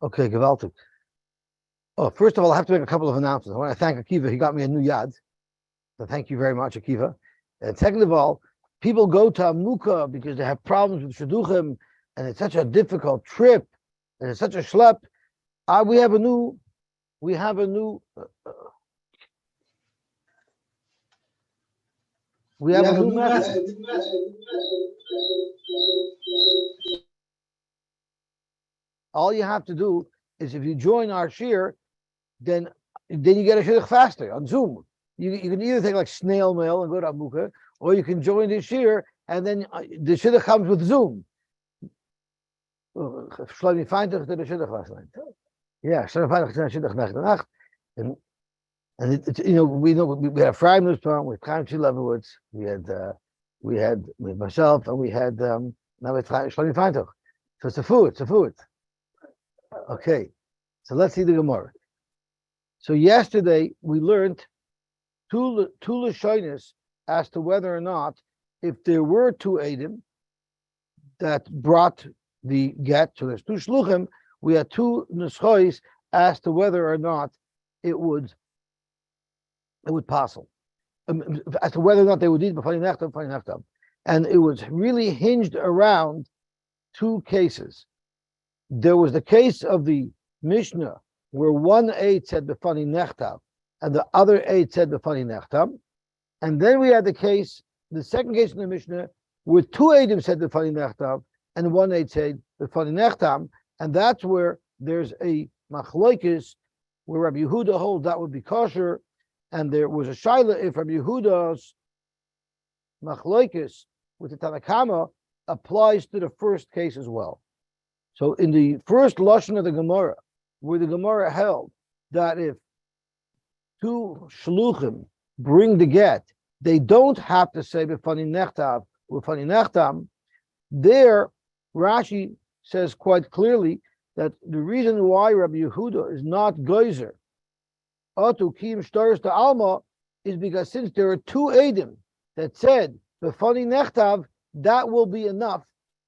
Okay, gewaltig. Oh, first of all, I have to make a couple of announcements. I want to thank Akiva. He got me a new yad. So thank you very much, Akiva. And second of all, people go to Amuka because they have problems with Shidduchim, and it's such a difficult trip, and it's such a schlep. We have a new method. All you have to do is if you join our shir, then you get a shidduch faster on Zoom. You can either take like snail mail and go to Amuka, or you can join the shir and then the shidduch comes with Zoom. Shlomi Feintuch did a shidduch last night. Yeah, Shlomi Feintuch did a shidduch nacht and we had Ephraim Nussbaum, we had Chaim Leibowitz, we had myself, and we had now with Shlomi Feintuch. So it's a food. Okay, so let's see the Gemara. So yesterday we learned two lashonos as to whether or not, if there were two Eidim that brought the get, so there's two shluchim, we had two nuschois as to whether or not it would passel, as to whether or not they would eat b'fani nechtam, and it was really hinged around two cases. There was the case of the Mishnah where one aid said b'fani nechtam and the other aid said b'fani nechtam, and then we had the second case in the Mishnah where two aidim said b'fani nechtam and one aid said b'fani nechtam, and that's where there's a machlokes where Rabbi Yehuda holds that would be kosher, and there was a shaila if Rabbi Yehuda's machlokes with the Tanakama applies to the first case as well. So in the first lashon of the Gemara, where the Gemara held that if two shluchim bring the get, they don't have to say b'fani nechtav or b'fani nechtam. There, Rashi says quite clearly that the reason why Rabbi Yehuda is not geyser atu kim shtaris to alma is because since there are two edim that said b'fani nechtav, that will be enough.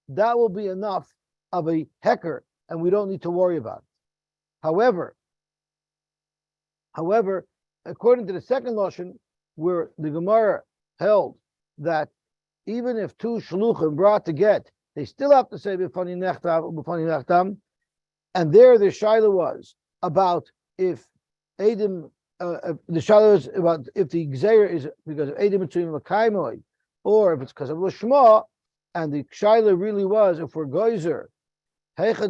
That will be enough of a hecker, and we don't need to worry about it. However, according to the second lashon, where the Gemara held that even if two shluchim brought to get, they still have to say b'fani nechtam, and there the shaila was about if edim, the shaila was about if the gzeira is because of edim between l'kaimoi, or if it's because of l'shma, and the shaila really was if we're geyser. There the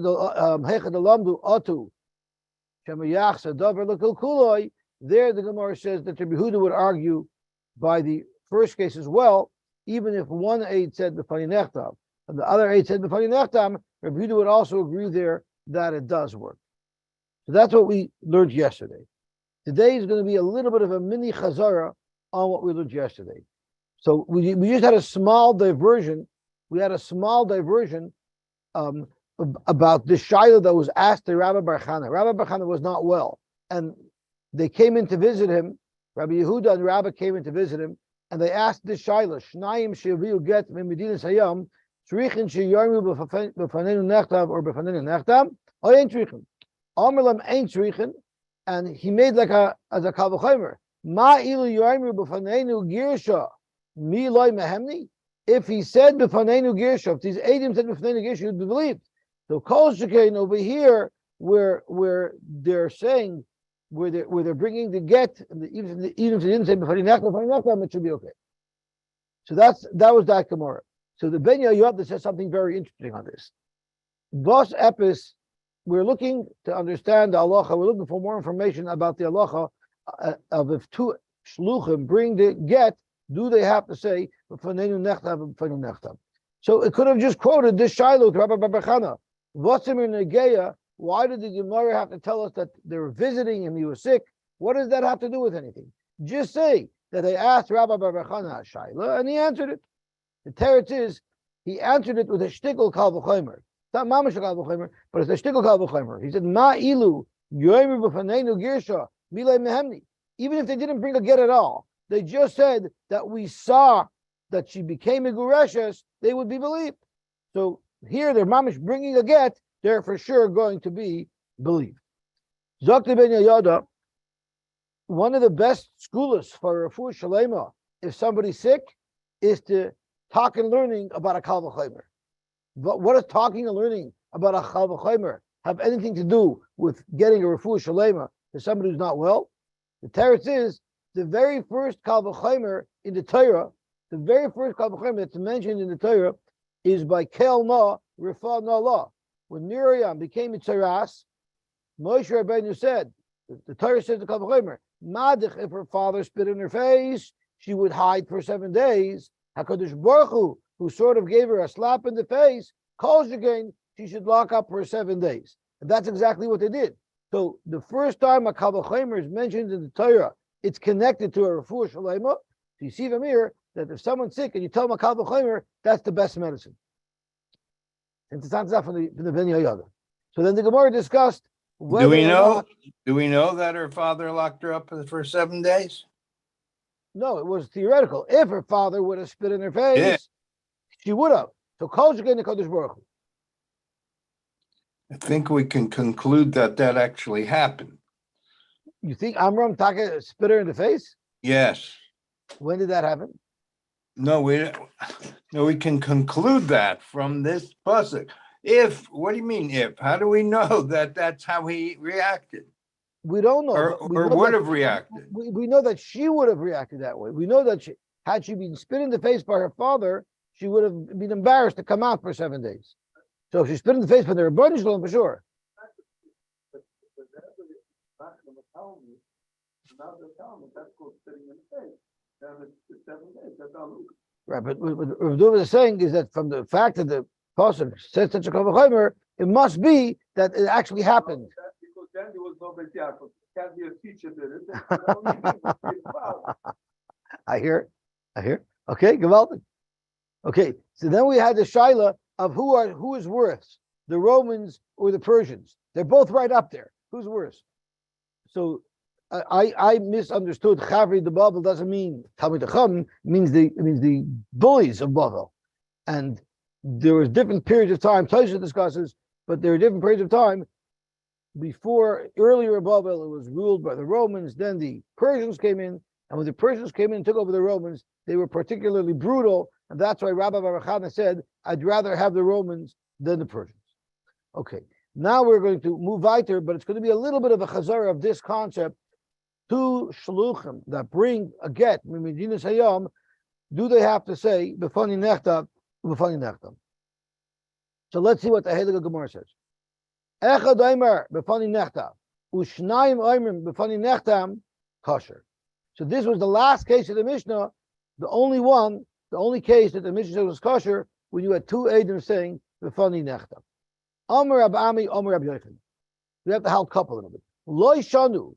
Gemara says that Rabbi Yehuda would argue by the first case as well, even if one aid said b'fani nechtam and the other aid said b'fani nechtam, Rabbi Yehuda would also agree there that it does work. So that's what we learned yesterday. Today is going to be a little bit of a mini chazara on what we learned yesterday. So we just had a small diversion. We had a small diversion about the shaila that was asked to Rabbi Bar Chana. Rabbi Bar Chana was not well, and they came in to visit him. Rabbi Yehuda and Rabbi came in to visit him, and they asked this shaila: Shnayim she'aviu get memedinas hayam tzrichin sheyarmu b'fanenu nechtav or b'fanenu nechtam, or ain't tzrichin. Amar lam ain't tzrichin, and he made like as a kal v'chomer. Ma ilu yarmu b'fanenu girsha mi loy mehemni. If he said b'fanenu girsha, if these eidim said b'fanenu girsha, you'd be believed. So kol shekain over here, where they're saying, where they're bringing the get, and even if they didn't say b'fani nechtam, it should be okay. So that was that Gemara. So the Ben Yoyad says something very interesting on this. Vos epis, we're looking to understand the halacha. We're looking for more information about the halacha of if two shluchim bring the get, do they have to say b'fanenu nechtam, b'fanenu nechtam? So it could have just quoted this Shiloh to Rabbi Bar Chana. V'otzimir negeya. Why did the Gemara have to tell us that they were visiting him, he was sick? What does that have to do with anything? Just say that they asked Rabbi Bar Chana Shaila, and he answered it. The teretz is, he answered it with a shtickle kal v'chomer. It's not mamash kal v'chomer, but it's a shtickle kal v'chomer. He said, Ma ilu yoymer b'fanenu girsha milay mehemni. Even if they didn't bring a get at all, they just said that we saw that she became a gureshes, they would be believed. So here they're mamish bringing a get, they're for sure going to be believed. Zokti ben Yoda, one of the best schools for refuah shalema, if somebody's sick, is to talk and learning about a kal v'chomer. But what does talking and learning about a kal v'chomer have anything to do with getting a refuah shalema to somebody who's not well? The teretz is the very first kal v'chomer in the Torah. The very first kal v'chomer that's mentioned in the Torah is by Kel Na Refa Na La. When Miriam became Mitzaras, Moshe Rabbeinu said, the Torah says to kal v'chomer, Madich, if her father spit in her face, she would hide for 7 days. HaKadosh Baruch Hu, who sort of gave her a slap in the face, calls again, she should lock up for 7 days. And that's exactly what they did. So the first time a kal v'chomer is mentioned in the Torah, it's connected to a refuah shalema. So you see from here that if someone's sick and you tell them a kal v'chomer, that's the best medicine. And it's not from the Ben Yoda. So then the Gemara discussed whether Do we know that her father locked her up for 7 days? No, it was theoretical. If her father would have spit in her face, she would have. So kol shekain the Kadosh Baruch Hu. I think we can conclude that actually happened. You think Amram Taka spit her in the face? Yes. When did that happen? No, we can conclude that from this pasuk. What do you mean if? How do we know that that's how he reacted? We don't know. Or would have reacted. We know that she would have reacted that way. We know that had she been spit in the face by her father, she would have been embarrassed to come out for 7 days. So if she spit in the face for the Rebbeinu Shalom, for sure. Right, but what Rav Dov is saying is that from the fact that the pasuk says such a kal v'chomer, it must be that it actually happened. Because then there was no Bet Yaakov. Can't be a teacher did it. I hear. Okay, gewaltig. Okay, so then we had the shaila of who is worse, the Romans or the Persians. They're both right up there. Who's worse? So I misunderstood. Chavri the Babel doesn't mean Talmid Chacham. Means the bullies of Babel, and there was different periods of time. Tosha discusses, but there are different periods of time. Before earlier Babel, it was ruled by the Romans. Then the Persians came in, and when the Persians came in and took over the Romans, they were particularly brutal, and that's why Rabbi Baruch Hana said, "I'd rather have the Romans than the Persians." Okay, now we're going to move weiter, but it's going to be a little bit of a chazara of this concept. Two shluchim that bring a get mimidinas hayom, do they have to say b'fani nechtav, b'fani nechtav? So let's see what the Heilige Gemara says. Echad omer b'fani nechtav, u'shnayim omer b'fani nechtam kosher. So this was the last case of the Mishnah, the only case that the Mishnah said was kosher when you had two Eidim saying b'fani nechtav. Omer Rab Ami, Omer Rab Yochanan. We have to help couple a little bit. Lo shanu.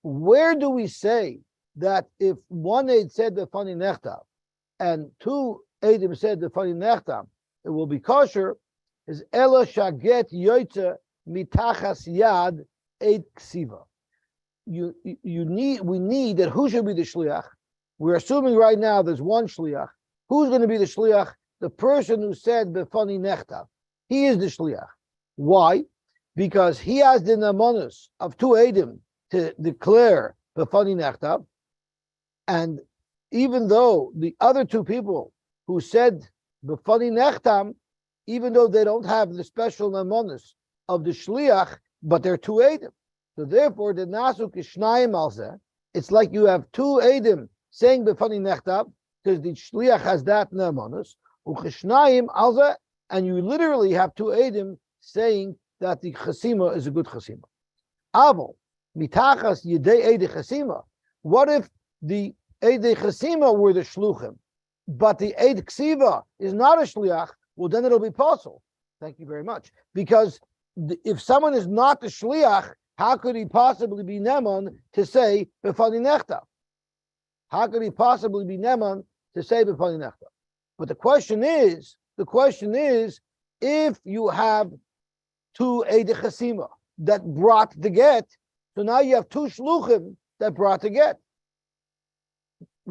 Where do we say that if one Eid said the funny nechtav and two Eidim said the funny nechtav, it will be kosher? Is elo shaget yoytze mitachas yad Eid ksiva. We need that. Who should be the shliach? We're assuming right now there's one shliach. Who's going to be the shliach? The person who said the funny nechtav. He is the shliach. Why? Because he has the namonus of two Eidim to declare the funny nechtav, and even though the other two people who said the funny nechtam, even though they don't have the special namonus of the shliach, but they're two Eidim. So therefore, the nasu kishnayim alzeh. It's like you have two Eidim saying the funny nechtav because the shliach has that namonus ukishnayim alzeh, and you literally have two Eidim saying that the chasima is a good chasima. Aval mitachas yedei eidei chasima. What if the eidei chasima were the shluchim, but the eid ksiva is not a shliach? Well, then it'll be possible. Thank you very much. Because if someone is not the shliach, how could he possibly be neman to say b'fani nechtav? How could he possibly be neman to say b'fani nechtav? But the question is, if you have two eidei chasima that brought the get, so now you have two shluchim that brought the get.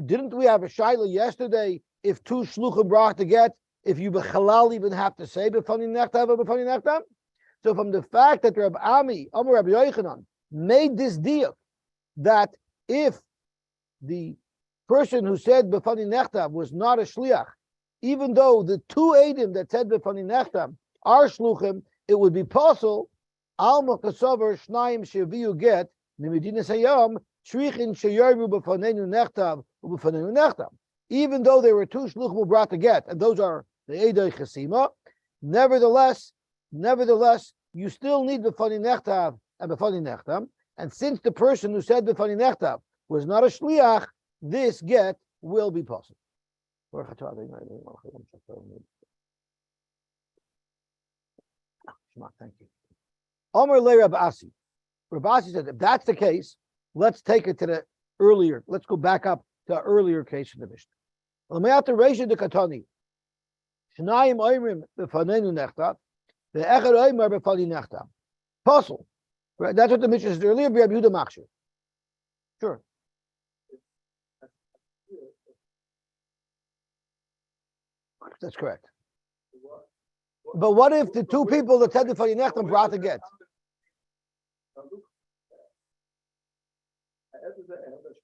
Didn't we have a shaila yesterday? If two shluchim brought the get, if you b'chalal even have to say b'fani nechtav or b'fani nechtav? So from the fact that Rabbi Ami, Amar Rabbi Yochanan, made this deal that if the person who said B'fani Nechtav was not a shliach, even though the two Eidim that said B'fani Nechtav are shluchim, it would be possible. Alma kasover shnayim sheviu get nimedina sayam shlichin sheyarbu b'fanenu nechtav u'b'fanenu nechtav. Even though there were two shluchim who brought the get, and those are the Eidei Chesima, nevertheless, you still need B'fani Nechtav and B'fani Nechtav. And since the person who said B'fani Nechtav was not a shliach, this get will be possible. Thank you. Omer le Rabbi Asi. Rabbi Asi said, if that's the case, let's take it to the earlier. Let's go back up to the earlier case in the Mishnah. L'mayat Reisha de Katani. Shnayim oimrim b'fanenu nechtav. The echad oimer b'fani nechtav. Possible. Right? That's what the Mishnah said earlier. Rabbi Yehuda Machshir. Sure. That's correct. But what if the two people that said the B'fani nechtav brought the get?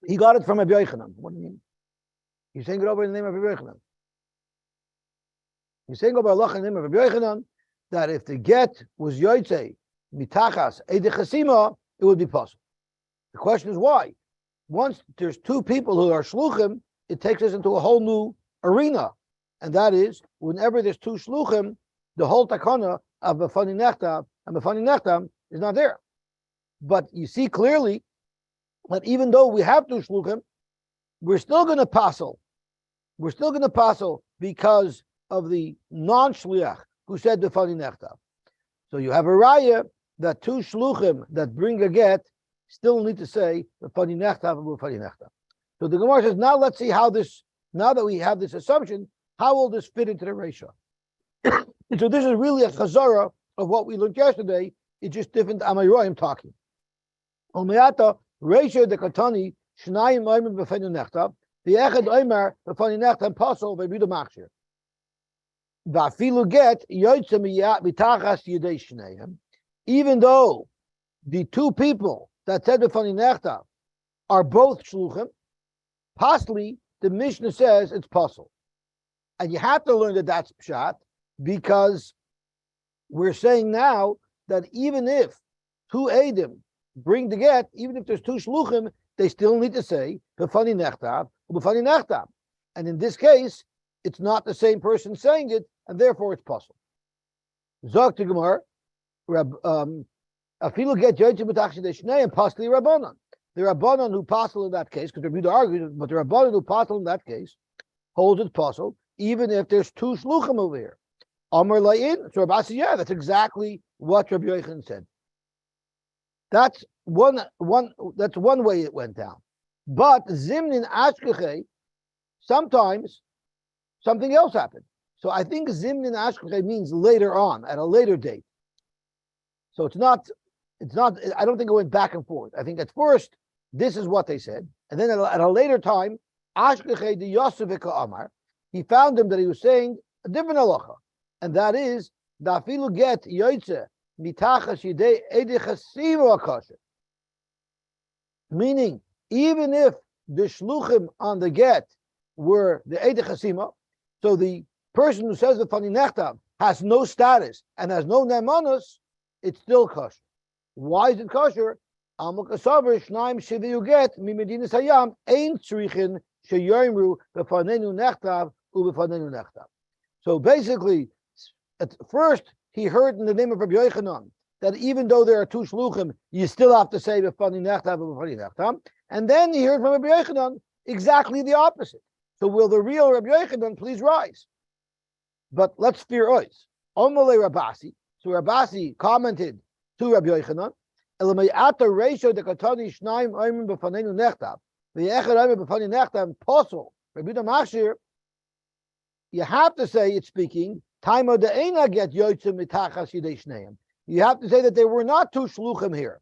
He got it from Rabbi Yochanan. What do you mean? He's saying it over in the name of Rabbi Yochanan. He's saying over Allah in the name of Rabbi Yochanan that if the get was Yosy mitachas eidei chesima, it would be possible. The question is why? Once there's two people who are shluchim, it takes us into a whole new arena, and that is whenever there's two shluchim, the whole takana of B'fani Nechtav and B'fani Nechtav is not there. But you see clearly that even though we have two shluchim, we're still going to passel. We're still going to passel because of the non-shliach who said B'fani Nechtav. So you have a raya that two shluchim that bring a get still need to say B'fani Nechtav and B'fani Nechtav. So the Gemara says, now let's see how this, now that we have this assumption, how will this fit into the ratio? And so this is really a chazara of what we learned yesterday. It's just different Amayroim talking. Omeata ratio de katani shnayim oimer b'fani nechtav the echad oimer b'fani nechtav pasol v'bidu machshir v'afilu get yoytze mitachas yidei shnayim. Even though the two people that said b'fani nechtav are both shluchim, possibly the Mishnah says it's pasol, and you have to learn that that's pshat. Because we're saying now that even if two Eidim bring the get, even if there's two shluchim, they still need to say B'fani Nechtav, B'fani Nechtav. And in this case, it's not the same person saying it, and therefore it's possible. Zog to Gemara, Afilu get Yoytze B'tach Shidei Shnei and Pasli Rabbanon. The Rabbanon who passel in that case, because Rabbi Yehuda argued, but the Rabbanon who passel in that case holds it possible, even if there's two shluchim over here. Amar La'in, so Rabbi says, yeah, that's exactly what Rabbi Yochanan said. That's one way it went down. But Zimnin Ashkeche, sometimes something else happened. So I think Zimnin Ashkeche means later on, at a later date. So it's not, I don't think it went back and forth. I think at first, this is what they said. And then at a later time, Ashkeche de Yosy Amar, he found him that he was saying a different halacha. And that is, Dafilu get Yosy mitachas yidei eidei chesima akasher. Meaning, even if the shluchim on the get were the eidei chesima, so the person who says the B'fani Nechtav has no status and has no nemanus, it's still kosher. Why is it kosher? Alma kasaver shnaim sheviu get mimedina sayam ein tzrichin sheyoimru b'fanenu nechtav u'b'fanenu nechtav. So basically, at first, he heard in the name of Rabbi Yochanan that even though there are two shluchim, you still have to say B'fani Nechtav and B'fani Nechtav. And then he heard from Rabbi Yochanan exactly the opposite. So will the real Rabbi Yochanan please rise? But let's fear ois. Omale Rabasi. So Rabasi commented to Rabbi Yochanan, Elamayata ratio de katani shnaim oimim b'fanenu nechtav. The echad oimim b'fani nechtav posel. Rabbi Yehuda Machshir, you have to say it's speaking. Taimo de'ena get yoytze mitachas yidei shneim. You have to say that there were not two shluchim here,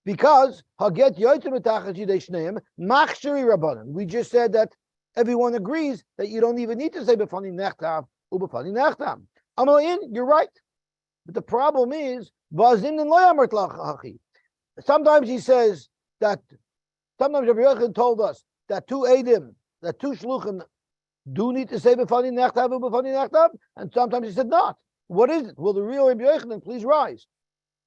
because haget yoytze mitachas yidei shneim machshiri rabbanon. We just said that everyone agrees that you don't even need to say b'fani nechtav u'b'fani nechtav. Amalayin, you're right. But the problem is, sometimes he says that, sometimes Rabbi Yochanan told us that two shluchim do need to say b'fani nechtav, and sometimes he said not. What is it? Will the real Rabbi Yochanan please rise?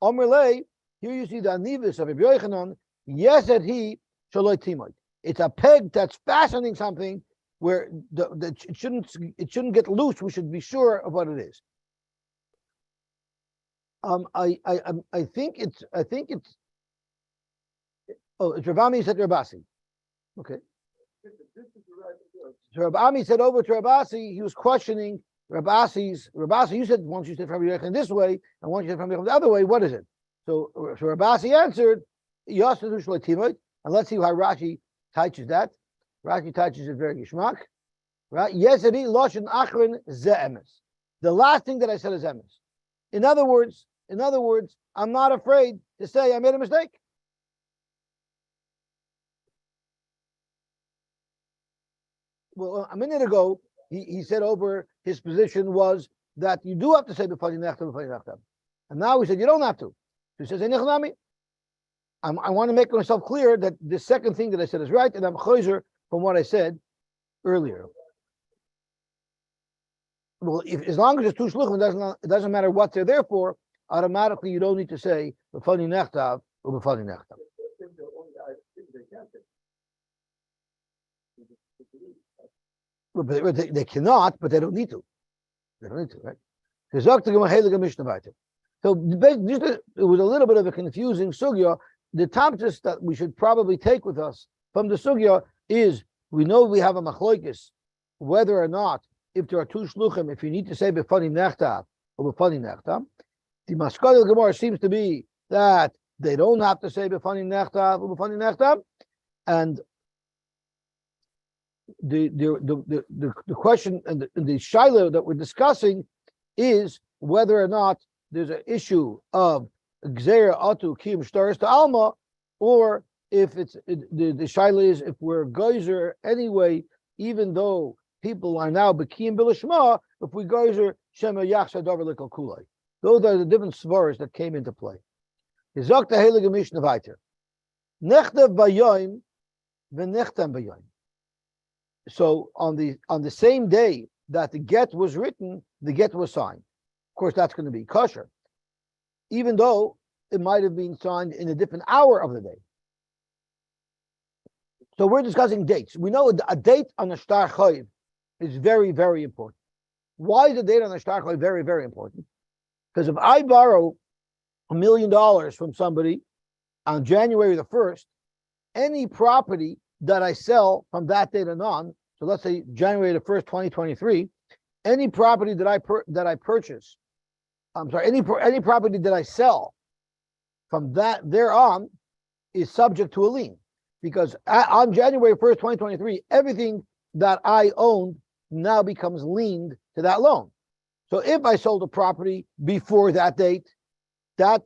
Omer lei, here you see the anivis of Rabbi Yochanan. Yes, that he shaloi timoid. It's a peg that's fastening something where it shouldn't get loose. We should be sure of what it is. I think it's it's Rav Ami said to Rav Asi. Okay. So Rav Ami said over to Rav Asi, he was questioning Rav Asi, you said once you said from Yochanan this way, and once you said from Yochanan the other way, what is it? So Rav Asi answered, Yosy, and let's see how Rashi teaches that. Rashi teaches it very gishmak. Right? Yesedi loshen achrin ze'emes. The last thing that I said is emes. In other words, I'm not afraid to say I made a mistake. Well, a minute ago, he said over his position was that you do have to say b'fani nechtav. And now he said you don't have to. So he says, I want to make myself clear that the second thing that I said is right, and I'm choizer from what I said earlier. Well, as long as it's two shluchim, it doesn't matter what they're there for. Automatically, you don't need to say b'fani nechtav or b'fani nechtav. But they cannot, but they don't need to. They don't need to, right? So it was a little bit of a confusing sugya. The tamtis that we should probably take with us from the sugya is we know we have a machlokes whether or not if there are two shluchim, if you need to say b'fani nechtav or b'fani nechtav. The maskal Gemara seems to be that they don't have to say b'fani nechtav or b'fani nechtav, and the question and the shiloh that we're discussing is whether or not there's an issue of gzeira atu kiyum shtaris to alma, or if it's the shiloh is if we're geyser anyway, even though people are now bekiyim bilishma, if we geyser shema yachsa davar likal kulay. Those are the different svaras that came into play. Nechtav bayoim v'nechtam bayoim. So on the same day that the get was written, the get was signed. Of course, that's going to be kosher, even though it might have been signed in a different hour of the day. So we're discussing dates. We know a date on a shtar chayiv is very, very important. Why is the date on a shtar chayiv very, very important? Because if I borrow $1 million from somebody on January the 1st, any property that I sell from that date and on, so let's say January the 1st, 2023, any property that I purchase, any property that I sell from that thereon is subject to a lien, because on January 1st, 2023, everything that I owned now becomes liened to that loan. So if I sold a property before that date, that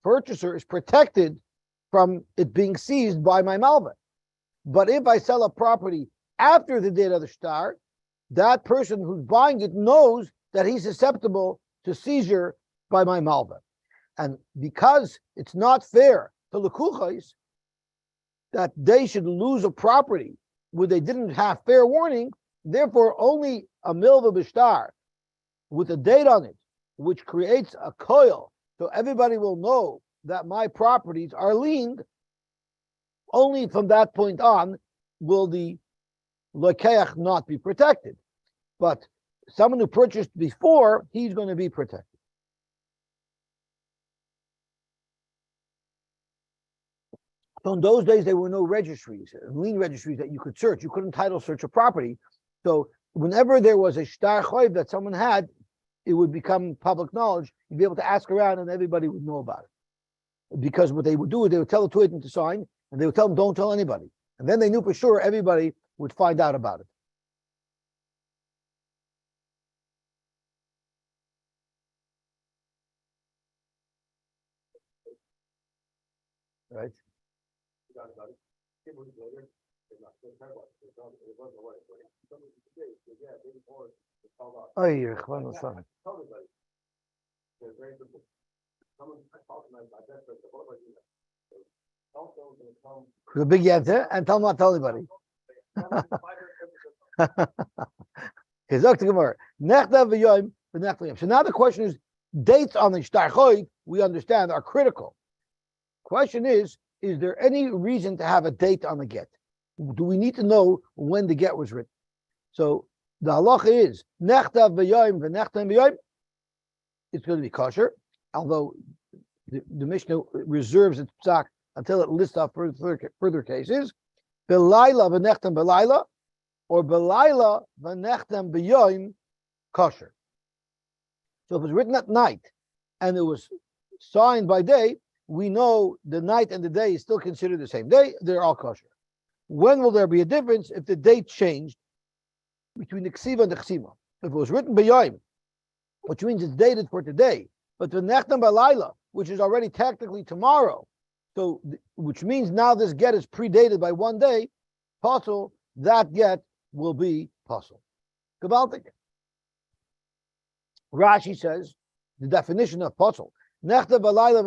purchaser is protected from it being seized by my malva. But if I sell a property after the date of the shtar, that person who's buying it knows that he's susceptible to seizure by my malva. And because it's not fair to lekuchos that they should lose a property where they didn't have fair warning, therefore only a milva b'shtar with a date on it, which creates a coil, so everybody will know that my properties are liened. Only from that point on will the lekeach not be protected. But someone who purchased before, he's going to be protected. So in those days, there were no registries, lien registries that you could search. You couldn't title search a property. So whenever there was a shtar choiv that someone had, it would become public knowledge. You'd be able to ask around and everybody would know about it. Because what they would do is they would tell the two agent to sign, and they would tell them, don't tell anybody. And then they knew for sure everybody would find out about it. Right? Oh, you're The big answer, and tell him not to tell anybody. So now the question is, dates on the shtarchoid, we understand, are critical. Question is there any reason to have a date on the get? Do we need to know when the get was written? So the halacha is nechtav b'yoyim v'nechtam b'yoyim. It's going to be kosher, although the Mishnah reserves its psak until it lists off further cases. Belayla v'nechtam belayla, or belayla v'nechtam b'yoyim, kosher. So if it was written at night and it was signed by day, we know the night and the day is still considered the same day. They're all kosher. When will there be a difference if the date changed between the ksiva and the chsima? If it was written b'yoyim, which means it's dated for today, but the nechtam b'layla, which is already technically tomorrow, so which means now this get is predated by one day, possible, that get will be possible. Gewaltig. Rashi says the definition of possible. Nechtam b'layla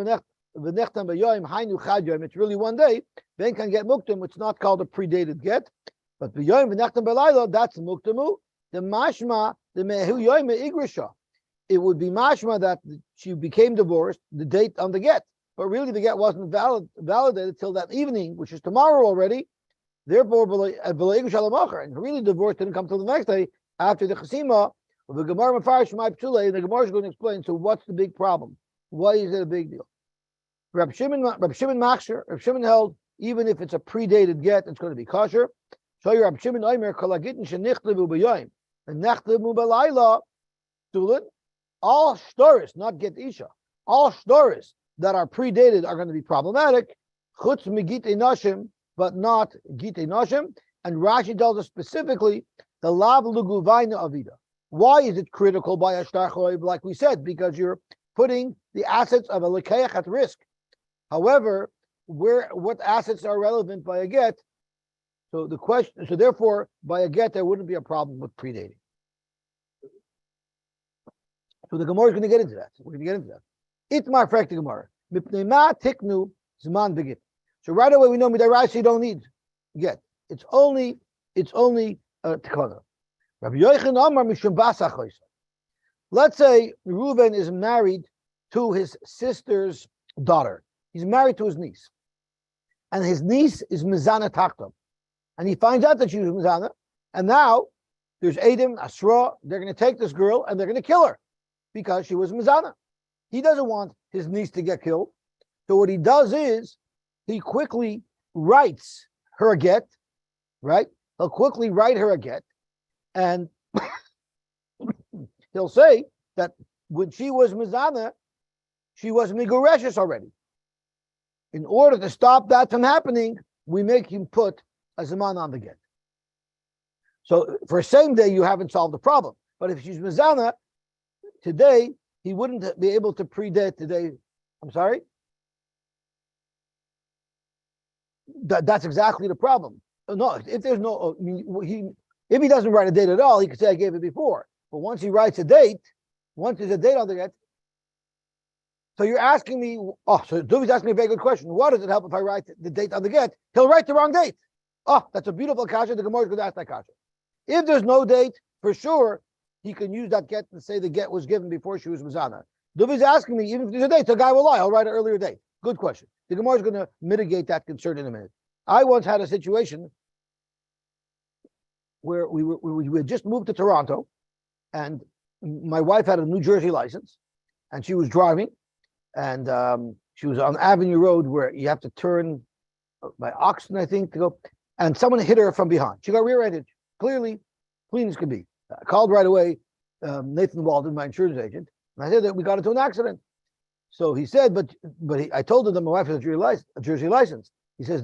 v'nechtam b'yoyim hainu chad yoyim. It's really one day. Then can get muktam. It's not called a predated get, but b'yoyim v'nechtam b'layla, that's muktamu. The mashma, the mehu yoyim igrisha. It would be mashma that she became divorced, the date on the get, but really the get wasn't validated till that evening, which is tomorrow already. Therefore, and really divorce didn't come till the next day after the chasima. The Gemara Mefarish Ma'iptule, and the Gemara is going to explain. So, what's the big problem? Why is it a big deal? Reb Shimon Machsher, Reb Shimon held even if it's a predated get, it's going to be kosher. So, Reb Shimon Omer Kol Gittin shenichlevu b'yoyim and nechlevu b'layla tulin. All stories, not get isha, all stories that are predated are going to be problematic. Chutz Gittin nashim, but not Gittin nashim. And Rashi tells us specifically the lav luguvayna avida. Why is it critical by a shtarchoiv? Like we said, because you're putting the assets of a lekeach at risk. However, what assets are relevant by a get? So the question, so therefore, by a get, there wouldn't be a problem with predating. So the Gemara is going to get into that. We're going to get into that. Itmar frak the Gemara. Mipnei tiknu zman begit. So right away we know midaraisa you don't need get. It's only tikana. Let's say Reuben is married to his sister's daughter. He's married to his niece. And his niece is Mizana Taktam. And he finds out that she was Mizana. And now there's Adam, Asra. They're going to take this girl and they're going to kill her because she was Mizana. He doesn't want his niece to get killed. So what he does is he quickly writes her a get, right? He'll quickly write her a get. And he'll say that when she was Mizana, she was Migureshes already. In order to stop that from happening, we make him put a Zaman on the get. So for same day, you haven't solved the problem. But if she's Mizana, today, he wouldn't be able to predate today. I'm sorry? That's exactly the problem. No, if there's no, if he doesn't write a date at all, he could say I gave it before. But once he writes a date, once there's a date on the get, so you're asking me, so Duvi's asking me a very good question. What does it help if I write the date on the get? He'll write the wrong date. That's a beautiful kasha. The Gemara is going to ask that kasha. If there's no date, for sure, he can use that get and say the get was given before she was Mizana. Duvi's asking me, even if there's a date, the guy will lie. I'll write an earlier date. Good question. The Gemara is going to mitigate that concern in a minute. I once had a situation where we had just moved to Toronto, and my wife had a New Jersey license, and she was driving, and she was on Avenue Road where you have to turn by Oxton, I think, to go, and someone hit her from behind. She got rear-ended, clearly, clean as could be. I called right away Nathan Walden, my insurance agent, and I said that we got into an accident. So he said, I told him that my wife has a Jersey license. He says,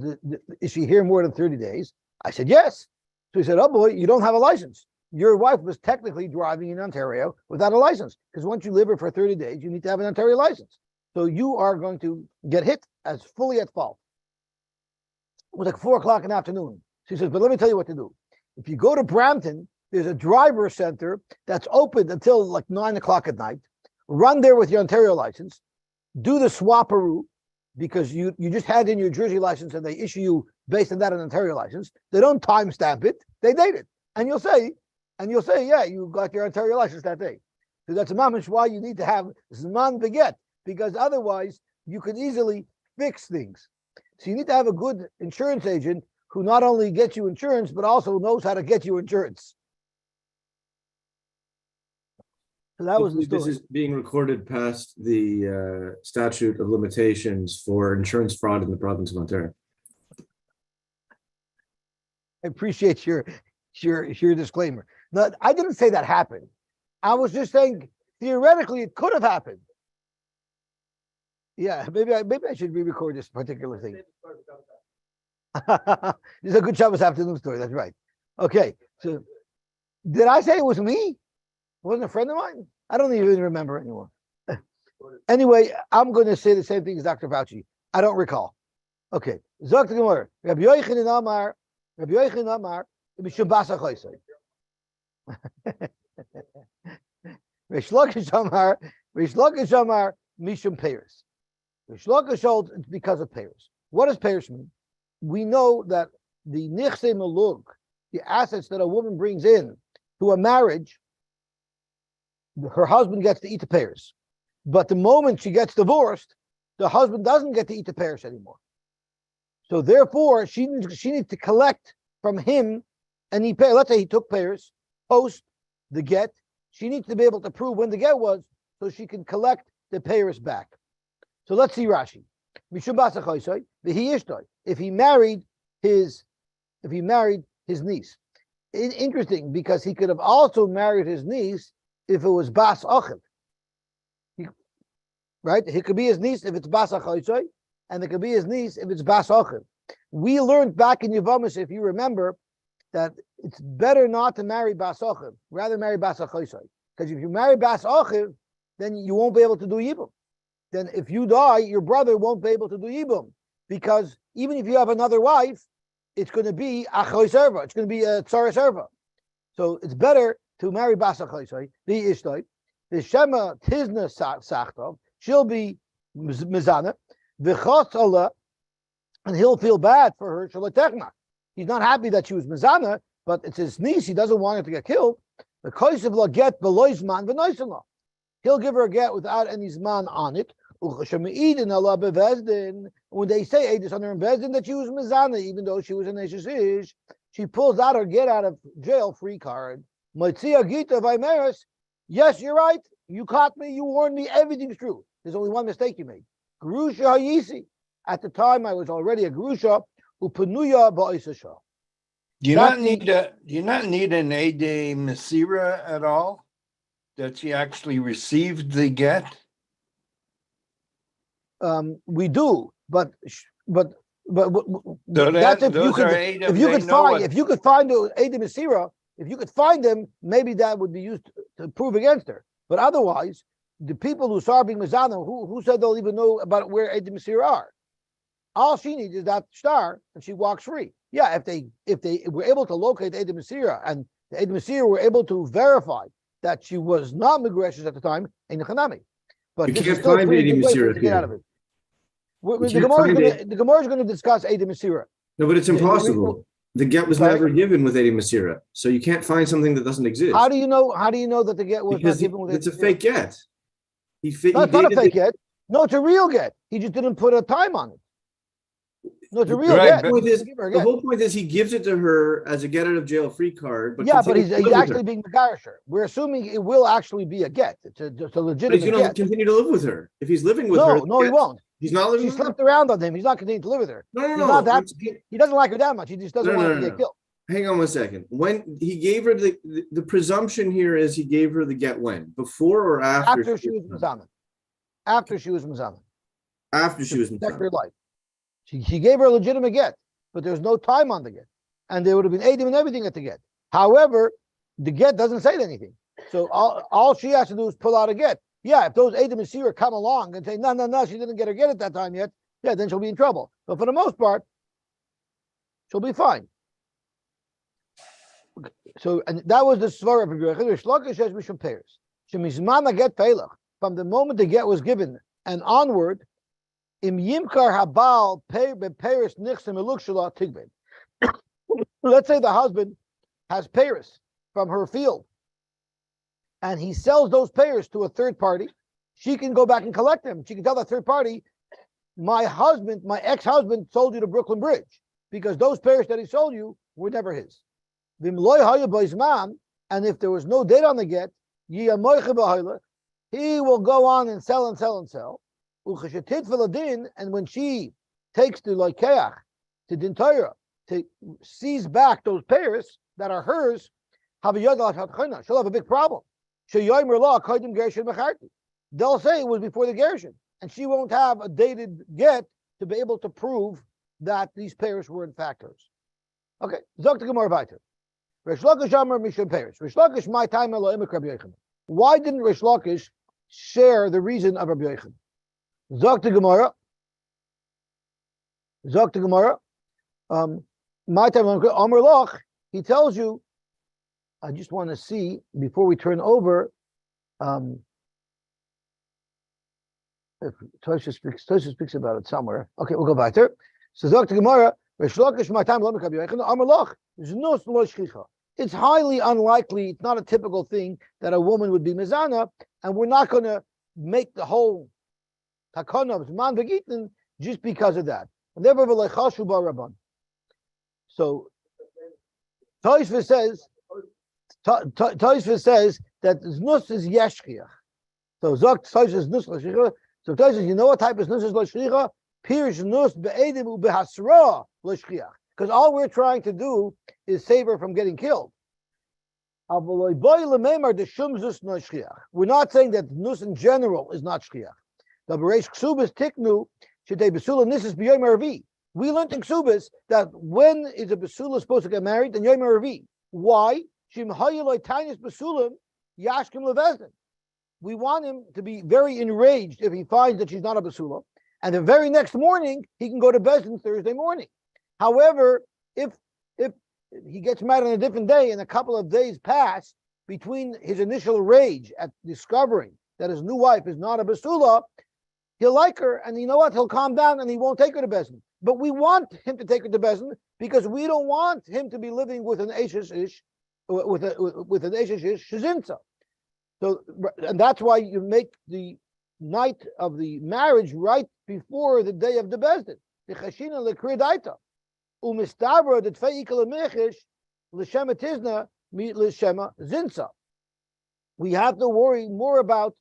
is she here more than 30 days? I said, yes. So he said, oh boy, you don't have a license. Your wife was technically driving in Ontario without a license, because once you live here for 30 days, you need to have an Ontario license. So you are going to get hit as fully at fault. It was like 4 o'clock in the afternoon. She says, but let me tell you what to do. If you go to Brampton, there's a driver center that's open until like 9 o'clock at night. run there with your Ontario license, do the swaparoo, because you just had in your Jersey license and they issue you based on that an Ontario license. They don't timestamp it, they date it. And you'll say, yeah, you got your Ontario license that day. So that's a mamish why you need to have Zman Beget, because otherwise you could easily fix things. So you need to have a good insurance agent who not only gets you insurance, but also knows how to get you insurance. So that was the Hopefully story. This is being recorded past the statute of limitations for insurance fraud in the province of Ontario. I appreciate your disclaimer. No, I didn't say that happened. I was just saying theoretically it could have happened. Yeah, maybe I should re-record this particular thing. This is a good Shabbos afternoon story. That's right. Okay, so did I say it was me? It wasn't a friend of mine? I don't even remember anymore. Anyway, I'm going to say the same thing as Dr. Fauci. I don't recall. Okay. Zok the Gemara. Rabbi Yochanan Amar, Mishum Basa Choisei. Reish Lakish Amar, Mishum Peiros. Reish Lakish holds it's because of Peiros. What does Peiros mean? We know that the Nichse Malug, the assets that a woman brings in to a marriage, her husband gets to eat the pears. But the moment she gets divorced, the husband doesn't get to eat the pears anymore. So therefore, she needs to collect from him any pay. Let's say he took pears post the get. She needs to be able to prove when the get was, so she can collect the pears back. So let's see Rashi. If he married his niece. Interesting, because he could have also married his niece if it was Bas Achiv. Right? It could be his niece if it's Bas Achoisoi, and it could be his niece if it's Bas Achiv. We learned back in Yevamis, if you remember, that it's better not to marry Bas Achiv, rather marry Bas Achoisoi. Because if you marry Bas Achiv, then you won't be able to do Yibum. Then if you die, your brother won't be able to do Yibum. Because even if you have another wife, it's going to be Achoiserva. It's going to be a Tsareserva. So it's better to marry Bas Achoisoi, the Ishtoi. The Shema Tizna Sachtov, she'll be Mizana. V'chos Allah, and he'll feel bad for her. Shalatechna. He's not happy that she was Mizana, but it's his niece. He doesn't want her to get killed. The Kosev la get beloisman v'noisala. He'll give her a get without any zman on it. When they say Eidus on her in Bezdin that she was Mizana, even though she was an Eshes, she pulls out her get out of jail free card. Motzia Gita Vaimeris. Yes, you're right. You caught me. You warned me. Everything's true. There's only one mistake you made. Grusha Hayisi. At the time, I was already a Grusha. Upanuya Ba'isasha. Do you not need an Ede Masira at all? That she actually received the get? We do, but So that's if you could find Ede Masira. If you could find them, maybe that would be used to prove against her. But otherwise, the people who saw being Mizana, who said they'll even know about where Ede Masira are? All she needs is that star, and she walks free. Yeah, if they were able to locate Ede Masira, and the Ede Masira were able to verify that she was not Migreshes at the time, in the Chanami. But You this can't is still a find pretty Ede good way Masira to get out of here. it. The can't Gemara is going to discuss Ede Masira. No, but it's impossible. The get was Sorry? never given with Ede Masira, so you can't find something that doesn't exist. How do you know that the get was Because not given with it's Ede a Masira? fake get. No, it's not a fake get. No, it's a real get. He just didn't put a time on it. No, it's a real Right, get. but- The whole point is he gives it to her as a get out of jail free card. But Yeah, but he's continues to live with actually her. being Megarisher. We're assuming it will actually be a get. It's a But legitimate he's going to get. continue to live with her. If he's living with her, No, he won't. He's not living She with her. slept around on him. He's not continuing to live with her. No, He's not that. I'm- He doesn't like her that much. He just doesn't want her to get killed. Hang on one second. When he gave her the presumption here is he gave her the get when? Before or after? After she was Mizana. After she was Mizana. After she was Protect her Mizana. life. He gave her a legitimate get, but there's no time on the get. And there would have been Adim and everything at the get. However, the get doesn't say anything. So all she has to do is pull out a get. Yeah, if those Adim and Sira come along and say, no, she didn't get her get at that time yet, yeah, then she'll be in trouble. But for the most part, she'll be fine. So, and that was the Svara of Rebbe Yochanan. Shlokish says Mishum Peiros. Shemizman get Peilach. from the moment the get was given and onward, im yimkar habal Paris nichsim elukshula tigbed. Let's say the husband has Paris from her field, and he sells those Paris to a third party. She can go back and collect them. She can tell that third party, my husband, my ex-husband sold you to Brooklyn Bridge because those Paris that he sold you were never his. And if there was no date on the get, he will go on and sell and sell and sell. And when she takes to Loikeach, to Din Torah, to seize back those Paris that are hers, she'll have a big problem. They'll say it was before the Gershon, and she won't have a dated get to be able to prove that these Paris were in fact hers. Okay, Zok the Gemara weiter. Rish Lakish Amar Mishum Paris. Rish Lakish my time Elohim Rabbi Yochanan. Why didn't Rish Lakish share the reason of Rabbi Yochanan? Zok the Gemara. Zok the Gemara. My time Amar Loch. He tells you. I just want to see before we turn over. If Tosha speaks about it somewhere. Okay, we'll go back there. So Zok the Gemara. Rish Lakish my time Elohim Rabbi Yochanan. Amar Loch. It's highly unlikely, it's not a typical thing that a woman would be mizana, and we're not going to make the whole takana of man v'gitin just because of that. And therefore, so Tosfos says that znus is yeshchiach. So Tosfos is znus l'shchicha. So Tosfos, you know what type of znus is l'shchicha? Pir znus be'edim u'behasra l'shchiach. Because all we're trying to do is save her from getting killed. We're not saying that nus in general is not shchiach. We learned in Ksubis that when is a basula supposed to get married? Then Yom Revi. Why? We want him to be very enraged if he finds that she's not a basula, and the very next morning he can go to Bezdin Thursday morning. However, if he gets married on a different day and a couple of days pass between his initial rage at discovering that his new wife is not a basula, he'll like her, and you know what? He'll calm down and he won't take her to Bezdin. But we want him to take her to Bezdin because we don't want him to be living with an Eshes Ish, with an Eshes Ish Shazinsa. So, and that's why you make the night of the marriage right before the day of the Bezdin. The Chashina Lekridaita. Umistabra that feikal mechish l'shema tizna mi l'shema zinsa. We have to worry more about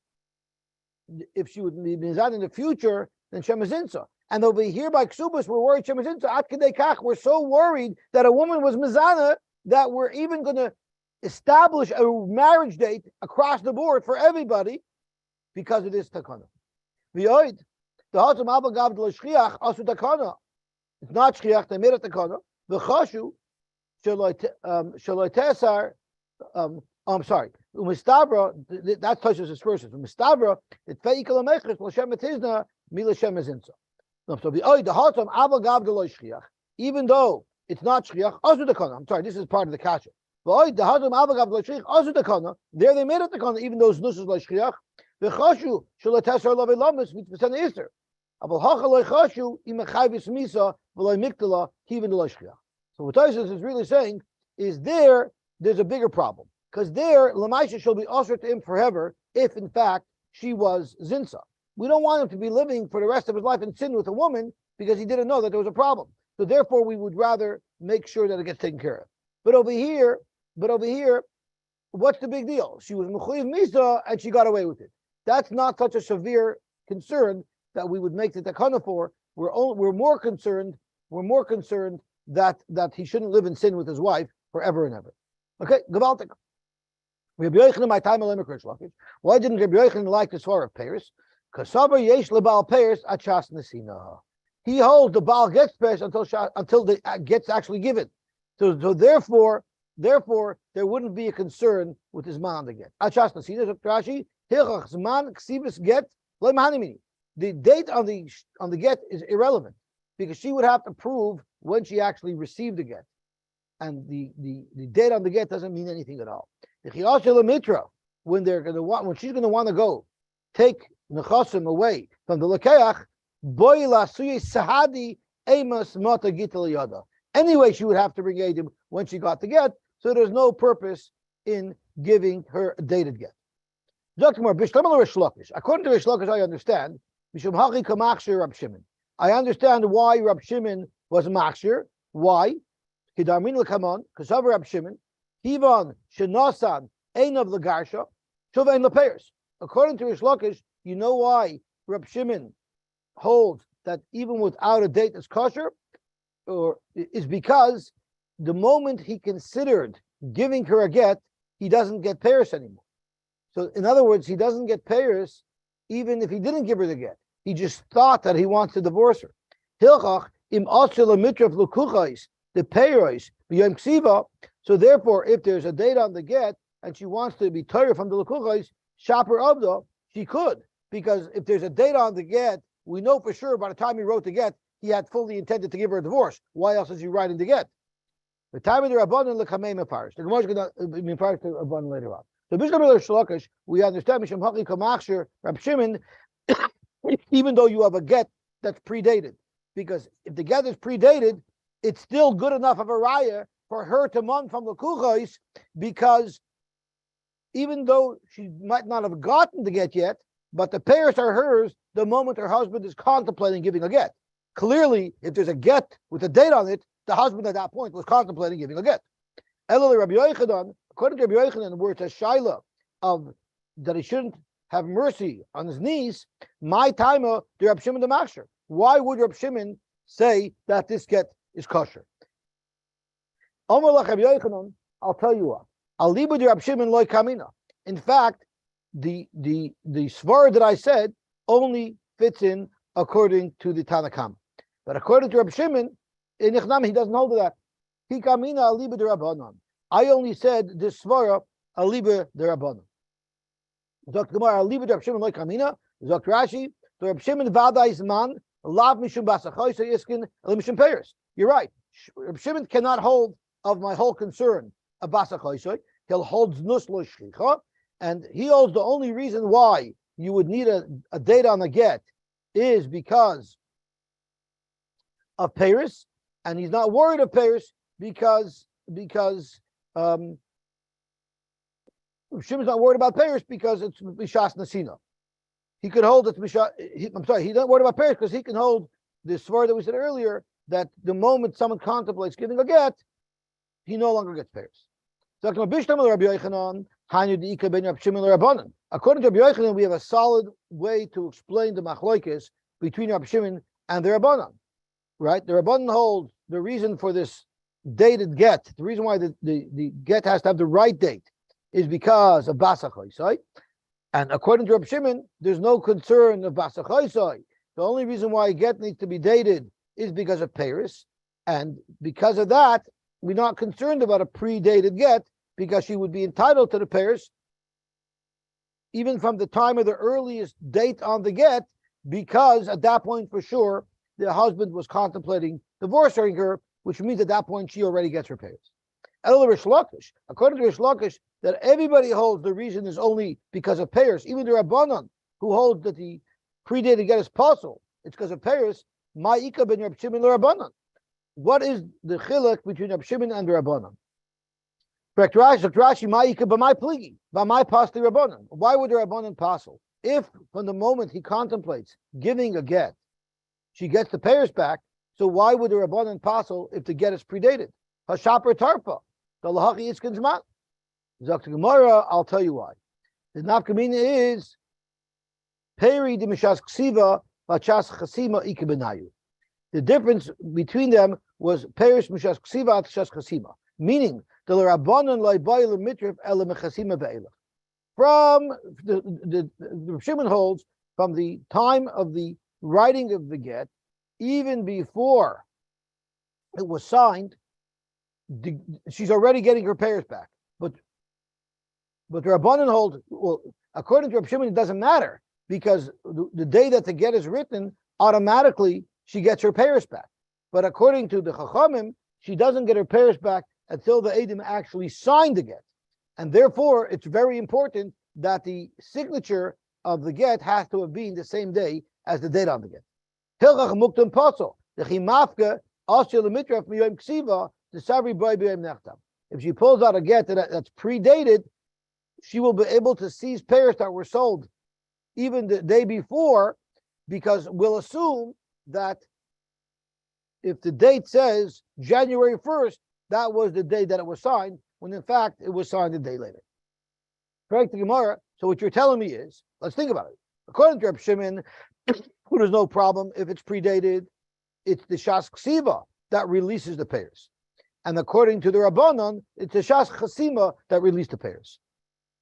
if she would be mizan in the future than shema zinsa. And over here by Ksubas, we're worried shema zinsa. At kedei kach, we're so worried that a woman was mizana that we're even going to establish a marriage date across the board for everybody because of this takana. V'yoid the hatam abagav l'shchiach asu takana. It's not shchiach, they made it takana. The chashu shaloi tesar. I'm sorry. Umistabra. That's Tosfos' verses. Umistabra. It feikal amechus l'shem etizna mi l'shem ezinsa. So the hatam abagav the shchiach. Even though it's not shchiach, asu takana. I'm sorry. This is part of the kasha. The hatam abagav the shchiach asu takana. There they made it takana. Even though it's nusas l'shchiach. The chashu shaloi tesar lavilamis mitzvah iser. So what Tosfos is really saying is there's a bigger problem. Because there, Lamaisha shall be ushered to him forever if in fact she was Zinsa. We don't want him to be living for the rest of his life in sin with a woman because he didn't know that there was a problem. So therefore we would rather make sure that it gets taken care of. But over here, what's the big deal? She was Mechuyev Misa and she got away with it. That's not such a severe concern that we would make the takana for. We're more concerned that he shouldn't live in sin with his wife forever and ever. Okay, Gavaltik. Rabbi Yochanan, my time why didn't Rabbi Yochanan like the Svar of Paris? Because Yesh lebal Paris achas nesina. He holds the Baal gets Paris until the gets actually given. So therefore there wouldn't be a concern with his man on the get. Achas nesina Rashi hilchach zman ksibis get le'mahanimini. The date on the get is irrelevant because she would have to prove when she actually received the get, and the date on the get doesn't mean anything at all. The chiyas mitra when she's going to want to go take nechasim away from the lekeach, boy lasuye sahadi emas mata gital yada. Anyway, she would have to bring edim when she got the get, so there's no purpose in giving her a dated get. According to Rish Lakish, I understand. I understand why Rab Shimon was machshir. Why? Because of Rab Shimon, Hivan Shenosan Ein of Lagarsha, Shuvain Lapayers. According to Rish Lakish, you know why Rab Shimon holds that even without a date it's kosher, or is because the moment he considered giving her a get, he doesn't get payers anymore. So in other words, he doesn't get payers even if he didn't give her the get. He just thought that he wants to divorce her. Hilchach im asel mitref lukuchais the payers b'yom ksiva. So therefore, if there's a date on the get and she wants to be tired from the lukuchais, shaper abda, she could, because if there's a date on the get, we know for sure by the time he wrote the get, he had fully intended to give her a divorce. Why else is he writing the get? The time of the rabbanon lekamei parish. The Gemara is going to be parish to rabbanon later on. So Bishlam Shlokish, we understand Misham Haki Kamachshir Rab Shimon, even though you have a get that's predated, because if the get is predated, it's still good enough of a raya for her to mon from the kuchos, because even though she might not have gotten the get yet, but the payers are hers the moment her husband is contemplating giving a get. Clearly, if there's a get with a date on it, the husband at that point was contemplating giving a get. Rabbi Yochanan, according to Rabbi Yochanan, where it's a shaila of that he shouldn't have mercy on his knees, my timer, the Rab Shimon the Machshir. Why would Rab Shimon say that this get is kosher? Omer lach Rabbi Yochanan, I'll tell you what. Al libu the Rab Shimon loy kamina. In fact, the svar that I said only fits in according to the Tanakam. But according to Rab Shimon, in Ichnam, he doesn't hold to that. He kamina al libu the Rabbanon. I only said this svara aliba the Rabbanon. Dr. Gemara aliba the Rab Shimon loy kamina. Dr. Rashi the Rab Shimon vadais man lav mishum basachoy so yiskin elimishum payers. You're right. Rab Shimon cannot hold of my whole concern a basachoy. He'll hold znus lo shlicha, and he holds the only reason why you would need a date on the get is because of payers, and he's not worried of payers because Shimon's not worried about payers because it's Mishas Nasina. He could hold it he's not worried about payers because he can hold the svar that we said earlier that the moment someone contemplates giving a get, he no longer gets payers. According to Rabbi Yochanan, we have a solid way to explain the machlokes between Rabbi Shimon and the Rabbanan. Right? The Rabbanan hold the reason for this dated get, the reason why the get has to have the right date is because of Basachoisai. And according to Rabbi Shimon, there's no concern of Basachoisai. The only reason why a get needs to be dated is because of Paris. And because of that, we're not concerned about a predated get because she would be entitled to the Paris even from the time of the earliest date on the get, because at that point for sure the husband was contemplating divorcing her, which means at that point she already gets her payers. According to Rish Lakish, that everybody holds the reason is only because of payers, even the Rabbanan, who holds that the predated get is possible, it's because of payers. Ma'ika ben Rab Shimon Rabbanan. What is the chiluk between Rab Shimon and the Rabbanan? Correct, Rashi, Ma'ika b'may pligi, b'may pasli Rabbanan. Why would the Rabbanan passel? If from the moment he contemplates giving a get, she gets the payers back, so why would the Rabbanan passel if the get is predated? Hashaper tarpa, the lahachi iskin zman. Dr. Gemara, I'll tell you why. The nafkamina is peri de mishas ksiva v'chas chasima ikebenayu. The difference between them was peris mishas ksiva v'chas chasima, meaning the Rabbanan laibayil mitrif ele mechasima ve'elach. From the Shimon holds from the time of the writing of the get, even before it was signed, she's already getting her payers back. But the Rabbanan holds, well, according to Reb Shimon, it doesn't matter because the day that the get is written, automatically she gets her payers back. But according to the Chachamim, she doesn't get her payers back until the Eidim actually sign the get. And therefore, it's very important that the signature of the get has to have been the same day as the date on the get. Hilchach muktam posel. The chimafka also the mitraf miyom ksiva the sabri boy b'yom nechtam. If she pulls out a get that's predated, she will be able to seize pairs that were sold even the day before, because we'll assume that if the date says January 1st, that was the day that it was signed, when in fact it was signed a day later. Correct the Gemara. So what you're telling me is, let's think about it. According to Reb Shimon, there's no problem if it's predated. It's the Shas Ksiva that releases the pairs. And according to the Rabbanon, it's the Shas Chasima that released the pairs.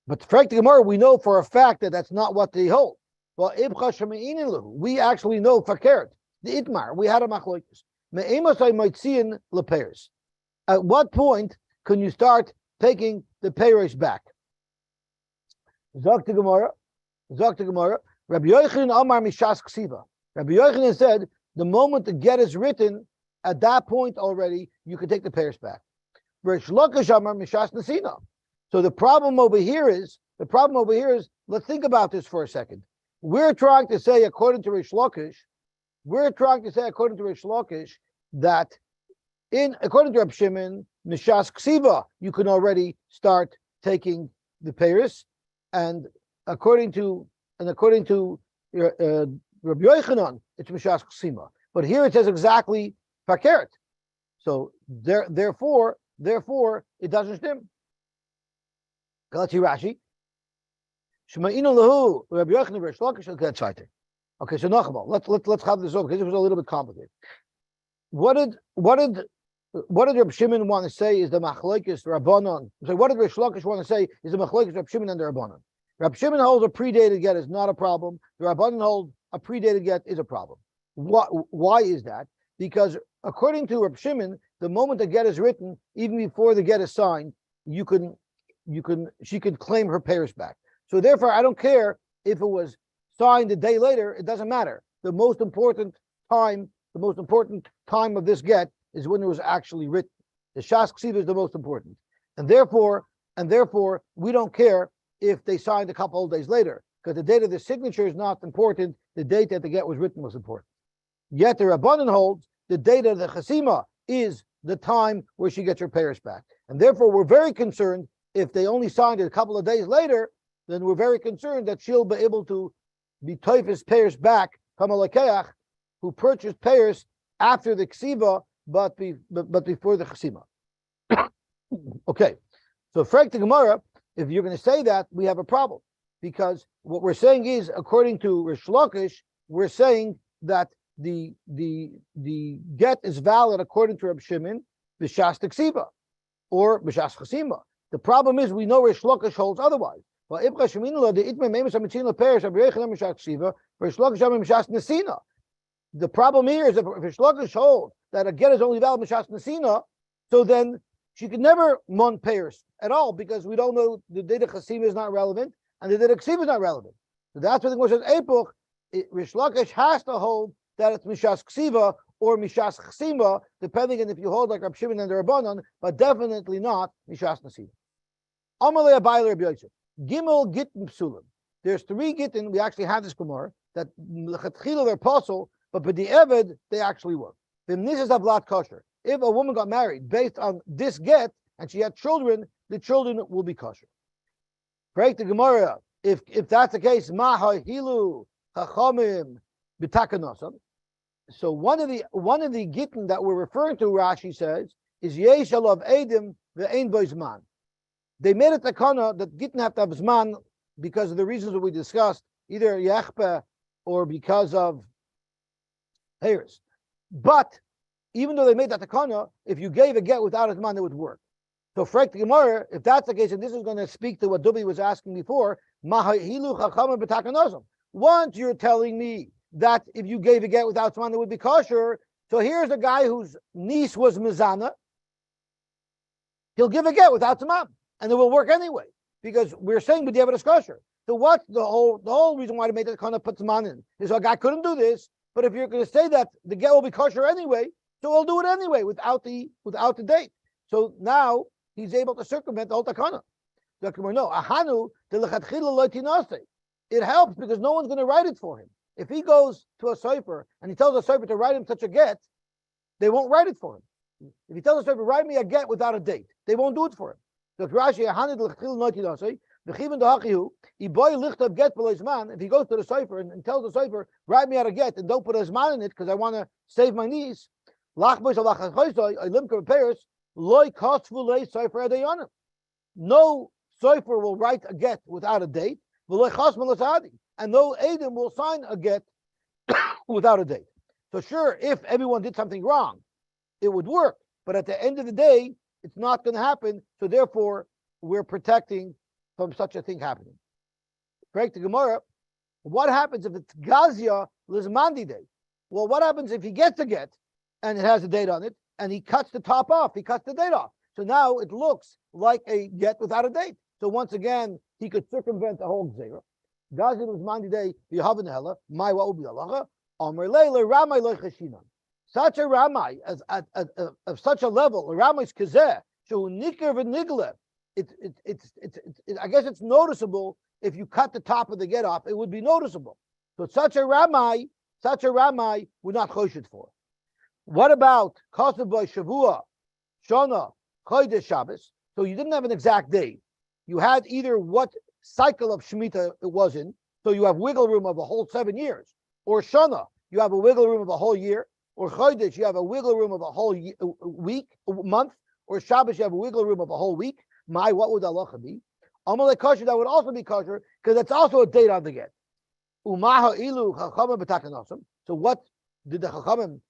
But correct the Gemara, we know for a fact that that's not what they hold. Well, we actually know fakert, the Itmar, we had a machlokes. At what point can you start taking the payros back? Zok to Gemara, Rabbi Yochanan Amar Mishas Ksiva. Rabbi Yochanan said, the moment the get is written, at that point already, you can take the payros back. Rish Lakish Amar Mishas Nesina. So the problem over here is, let's think about this for a second. We're trying to say, according to Rish Lakish, that according to Reb Shimon, Mishas Ksiva, you can already start taking the payros, and according to Rabbi Yochanan, it's Mishas Ksima. But here it says exactly Fakert. So therefore, it doesn't stem. Let's see Rashi. Shema'inu lahu Rabbi Yochanan Rish Lakish. Okay, so Nachmal, let's have this over because it was a little bit complicated. What did Reb Shimon want to say is the machlokes Rabbanon? So what did Rish Lakish want to say is the machlokes Reb Shimon and the Rabbanon? Reb Shimon holds a predated get is not a problem. The Rabbanon hold a predated get is a problem. Why is that? Because according to Reb Shimon, the moment the get is written, even before the get is signed, she could claim her payers back. So therefore, I don't care if it was signed a day later, it doesn't matter. The most important time of this get is when it was actually written. The Shas Ksiva is the most important. And therefore, we don't care if they signed a couple of days later, because the date of the signature is not important. The date that the get was written was important. Yet the Rabbanan holds the date of the Chasima is the time where she gets her payers back. And therefore, we're very concerned if they only signed it a couple of days later, then we're very concerned that she'll be able to be toifus payers back, Kamalakeach, who purchased payers after the Ksiva, but before the Chasima. Okay, so Frek the Gemara, if you're going to say that, we have a problem. Because what we're saying is, according to Rish Lakish, we're saying that the get is valid according to Reb Shimon, b'shas Ksiva, or b'shas Chasima. The problem is, we know Rish Lakish holds otherwise. Well, the problem here is if Rish Lakish holds that a get is only valid b'shas Nesina, so then she could never mon payers at all, because we don't know the date of Chasima is not relevant and the date of Ksiva is not relevant. So that's what the Gemara says. Epoch, Rish Lakish has to hold that it's Mishas Ksiva or Mishas Chasima, depending on if you hold like Reb Shimon and the Rabbanon, but definitely not Mishas Nesina. Amalei Abayil Reb Yosy. Gimel Gittin Psulim. There's 3 Gittin. We actually have this Gemara that lechatchila they're apostle, but the Eved they actually were. V'mnisas avlat kosher. If a woman got married based on this get and she had children, the children will be kosher. Break the Gemara. If that's the case, maha hilu chachamim b'takanosam. So one of the Gittin that we're referring to, Rashi says, is yesh alav edim ve'ein bo zman. They made a takana that Gittin have to have zman because of the reasons that we discussed, either yachpe or because of hairs. But even though they made that takana, if you gave a get without a zman, it would work. So Frek the Gemara, if that's the case, and this is going to speak to what Dubi was asking before, mahahilu chachamim b'takanosam. Once you're telling me that if you gave a get without zman, it would be kosher. So here's a guy whose niece was mizana. He'll give a get without zman, and it will work anyway, because we're saying b'diavad is kosher. So what's the whole reason why they made that kind of put zman in is a guy couldn't do this, but if you're going to say that the get will be kosher anyway, so we'll do it anyway without the date. So now he's able to circumvent the whole takana. No, ahanu the lechatchila lo tinase. it helps because no one's going to write it for him. If he goes to a sofer and he tells a sofer to write him such a get, they won't write it for him. If he tells a sofer, write me a get without a date, they won't do it for him. So Rashi, if he goes to the sofer and tells the sofer, write me out a get and don't put a zman in it because I want to save my niece, no sofer will write a get without a date, and no Adam will sign a get without a date. So sure, if everyone did something wrong, it would work. But at the end of the day, it's not going to happen. So therefore, we're protecting from such a thing happening. Break the Gemara. What happens if it's Gazia Lizmandi Day? Well, what happens if he gets a get and it has a date on it and he cuts the top off? He cuts the date off. So now it looks like a get without a date. So once again, he could circumvent the whole Gzera. Gazia Lizmandi Day, Yehavin Hela, my what will be Allah, Amr Leila, Ramai Loichashinan. Such a Ramai, of such a level, a Ramai's Kazeh, so Nikr v'Nigle. I guess it's noticeable if you cut the top of the get off, it would be noticeable. So such a Ramai, we're not choshid for. What about Kosev by Shavua, Shona, Chodesh Shabbos? So you didn't have an exact date. You had either what cycle of Shemitah it was in, so you have wiggle room of a whole 7 years, or Shona, you have a wiggle room of a whole year, or Chodesh, you have a wiggle room of a whole month, or Shabbos, you have a wiggle room of a whole week. What would Allah be? Amalek kosher, that would also be kosher, because that's also a date on the get. Umaha ilu chachamim b'takanosim. So what did the chachamim,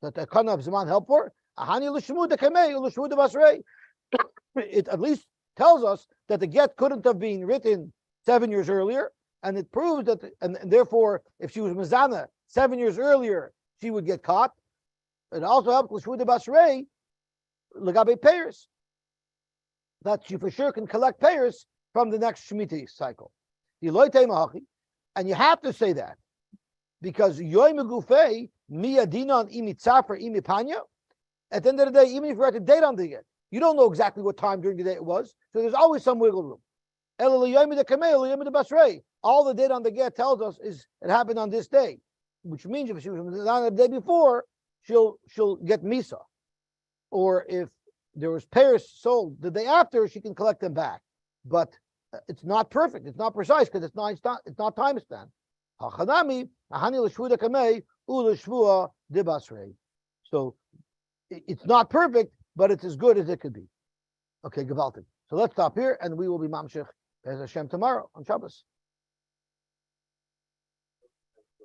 that the kana of Zaman help for? Ahani l'shmu dekamei l'shmu devasrei. It at least tells us that the get couldn't have been written 7 years earlier, and it proves that, and therefore, if she was mizana 7 years earlier, she would get caught. It also helps l'shmu devasrei l'gabe payers, that she for sure can collect payers from the next Shemitah cycle. And you have to say that because Yoy Megufei, Mia Dinan Imi Tzafar Imi Panya, at the end of the day, even if you write a date on the get, you don't know exactly what time during the day it was, so there's always some wiggle room. All the date on the get tells us is it happened on this day, which means if she was on the day before, she'll get Misa. Or if there was pairs sold the day after, she can collect them back. But it's not perfect. It's not precise because it's not time span. So it's not perfect, but it's as good as it could be. Okay, gewaltig. So let's stop here, and we will be mamshech as Hashem tomorrow on Shabbos.